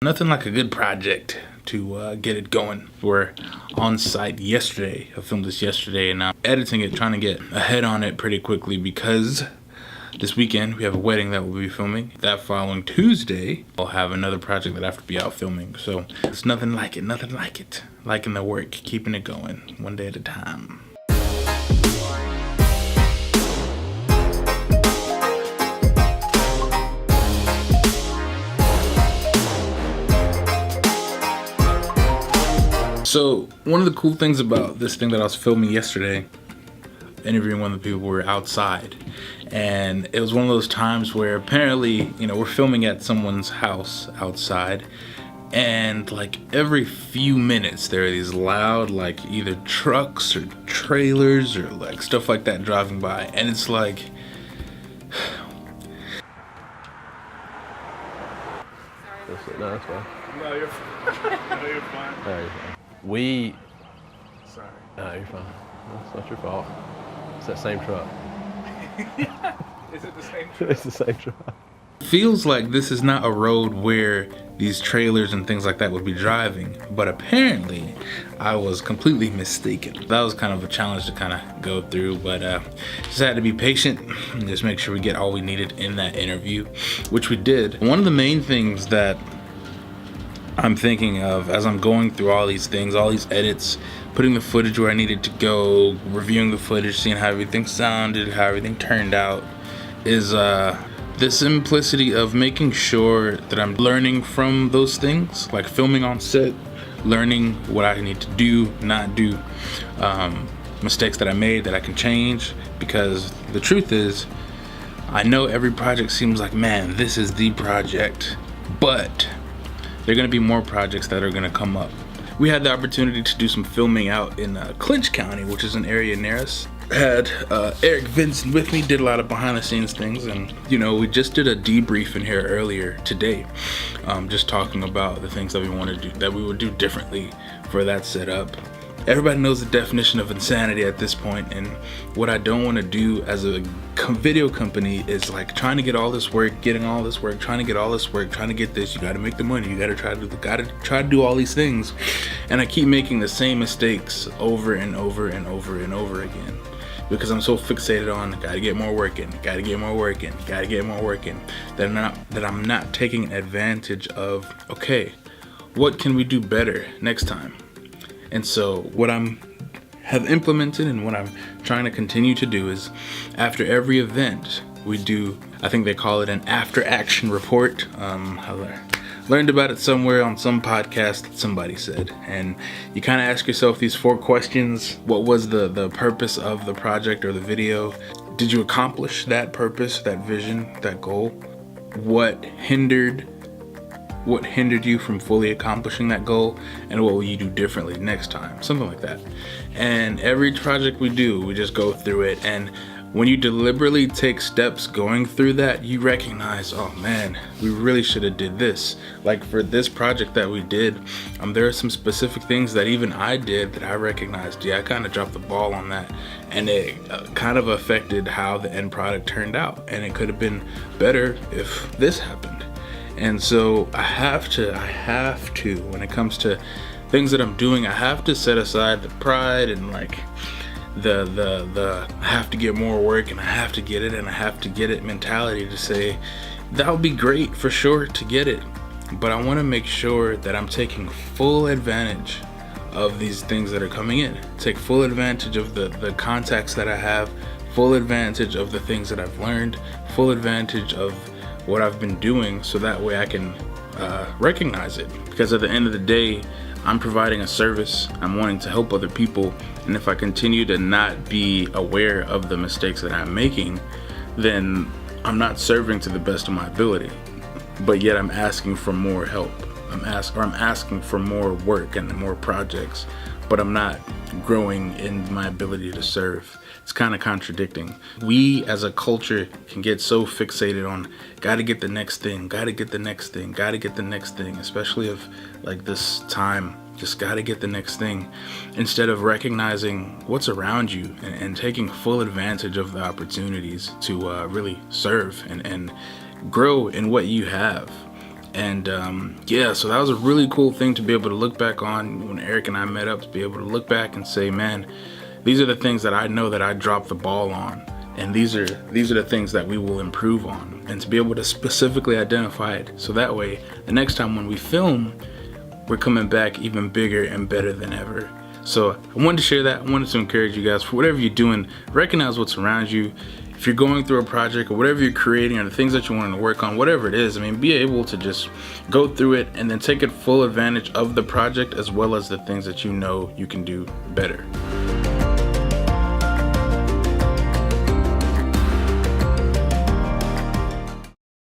Nothing like a good project to get it going. We're on site yesterday. I filmed this yesterday and I'm editing it, trying to get ahead on it pretty quickly because this weekend we have a wedding that we'll be filming. That following Tuesday, I'll have another project that I have to be out filming. So it's nothing like it. Liking the work, keeping it going, one day at a time. So one of the cool things about this thing that I was filming yesterday, interviewing one of the people, were outside, and it was one of those times where apparently, we're filming at someone's house outside, and like every few minutes there are these loud, like either trucks or trailers or like stuff like that driving by, and it's like No, that's fine. No, you're fine. No, you're fine. No, you're fine. Sorry. No, you're fine. That's not your fault. It's that same truck. Is it the same truck? It's the same truck. feels like this is not a road where these trailers and things like that would be driving, but apparently I was completely mistaken. That was kind of a challenge to kind of go through, but just had to be patient and just make sure we get all we needed in that interview, which we did. One of the main things that I'm thinking of as I'm going through all these things, all these edits, putting the footage where I needed to go, reviewing the footage, seeing how everything sounded, how everything turned out, is the simplicity of making sure that I'm learning from those things, like filming on set, learning what I need to do, not do, mistakes that I made that I can change, because the truth is, I know every project seems like, man, this is the project, but there are going to be more projects that are going to come up. We had the opportunity to do some filming out in Clinch County, which is an area near us. Had Eric Vincent with me, did a lot of behind the scenes things, and we just did a debrief in here earlier today, just talking about the things that we want to do, that we would do differently for that setup. Everybody knows the definition of insanity at this point, and what I don't want to do as a video company is like trying to get all this work, trying to get all this work, trying to get this. You got to make the money. You got to try to do all these things, and I keep making the same mistakes over and over and over and over again because I'm so fixated on gotta get more work in, that I'm not taking advantage of, okay, what can we do better next time? And so what have implemented and what I'm trying to continue to do is, after every event, we do, I think they call it an after action report. I learned about it somewhere on some podcast that somebody said, and you kind of ask yourself these 4 questions. What was the purpose of the project or the video? Did you accomplish that purpose, that vision, that goal? What hindered you from fully accomplishing that goal, and what will you do differently next time? Something like that. And every project we do, we just go through it, and when you deliberately take steps going through that, you recognize, oh man, we really should have did this. Like for this project that we did, there are some specific things that even I did that I recognized, I kind of dropped the ball on that, and it kind of affected how the end product turned out, and it could have been better if this happened. And so I have to, when it comes to things that I'm doing, I have to set aside the pride and like the I have to get more work and I have to get it mentality to say that would be great for sure to get it, but I want to make sure that I'm taking full advantage of these things that are coming in, take full advantage of the contacts that I have, full advantage of the things that I've learned, full advantage of what I've been doing, so that way I can recognize it. Because at the end of the day, I'm providing a service, I'm wanting to help other people, and if I continue to not be aware of the mistakes that I'm making, then I'm not serving to the best of my ability. But yet I'm asking for more help. I'm asking for more work and more projects, but I'm not growing in my ability to serve. It's kind of contradicting. We as a culture can get so fixated on gotta get the next thing, especially of like this time, just gotta get the next thing, instead of recognizing what's around you and taking full advantage of the opportunities to really serve and grow in what you have. And yeah, so that was a really cool thing to be able to look back on when Eric and I met up, to be able to look back and say, man, these are the things that I know that I dropped the ball on, and these are the things that we will improve on, and to be able to specifically identify it, so that way the next time when we film, we're coming back even bigger and better than ever. So I wanted to share that. I wanted to encourage you guys, for whatever you're doing, recognize what's around you. If you're going through a project or whatever you're creating or the things that you want to work on, whatever it is, I mean, be able to just go through it and then take full advantage of the project, as well as the things that you know you can do better.